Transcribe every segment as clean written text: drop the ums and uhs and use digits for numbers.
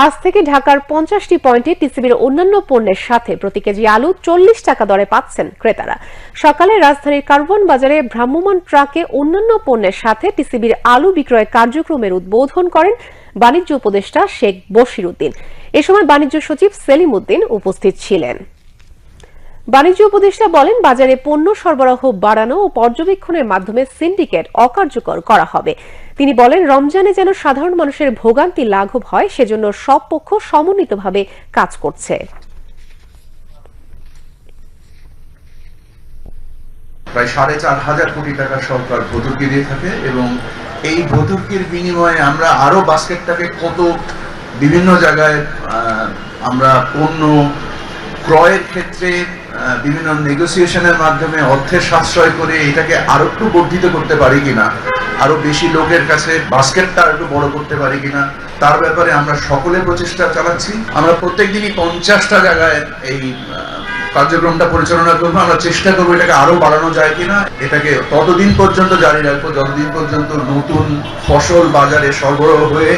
আজ থেকে ঢাকার 50টি পয়েন্টে টিসিবির অন্যান্য পণ্যের সাথে প্রতি কেজি আলু 40 টাকা দরে পাচ্ছেন ক্রেতারা। সকালে রাজধানীর কারওয়ান বাজারে ভ্রাম্যমাণ ট্রাকে অন্যান্য পণ্যের সাথে টিসিবির আলু বিক্রয় কার্যক্রমের উদ্বোধন করেন বাণিজ্য উপদেষ্টা শেখ বশির উদ্দিন। এ সময় বাণিজ্য সচিব সেলিম উদ্দিন উপস্থিত ছিলেন। বাণিজ্য উপদেষ্টা বলেন, বাজারে পণ্য সরবরাহ বাড়ানো ও পর্যবেক্ষণের মাধ্যমে সিন্ডিকেট অকার্যকর করা হবে। তিনি বলেন, রমজানে যেন সাধারণ মানুষের ভোগান্তি লাঘব হয় সেজন্য সব পক্ষ সমন্বিতভাবে কাজ করছে। প্রায় 4,500 কোটি টাকা সরকার ভর্তুকি দিয়ে থাকে এবং এই ভর্তুকির বিনিময়ে আমরা আরো বাস্কেটটাকে কত বিভিন্ন জায়গায় আমরা পণ্য ক্রয়ের ক্ষেত্রে বিভিন্ন নেগোসিয়েশনের মাধ্যমে অর্থের সাশ্রয় করে এটাকে আরো একটু বর্ধিত করতে পারি কিনা, আরো বেশি লোকের কাছে বাস্কেটটা আরো বড় করতে পারি কিনা, তার ব্যাপারে আমরা সকলে প্রচেষ্টা চালাচ্ছি। আমরা প্রত্যেকদিনই 50টা জায়গায় এই কার্যক্রমটা পরিচালনা করবো। আমরা চেষ্টা করবো এটাকে আরো বাড়ানো যায় কিনা। এটাকে ততদিন পর্যন্ত জারি রাখবো যতদিন পর্যন্ত নতুন ফসল বাজারে সরবরাহ হয়ে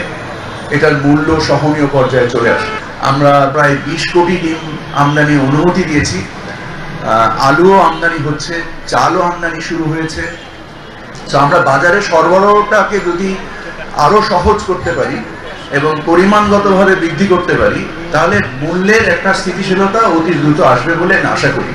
এটার মূল্য সহনীয় পর্যায়ে চলে আসে। আমরা প্রায় 20 কোটি ডিম আমদানি অনুমতি দিয়েছি। আলুও আমদানি হচ্ছে, চালও আমদানি শুরু হয়েছে। তো আমরা বাজারে সরবরাহটাকে যদি আরো সহজ করতে পারি এবং পরিমাণগতভাবে বৃদ্ধি করতে পারি, তাহলে মূল্যের একটা স্থিতিশীলতা অতি দ্রুত আসবে বলে আশা করি।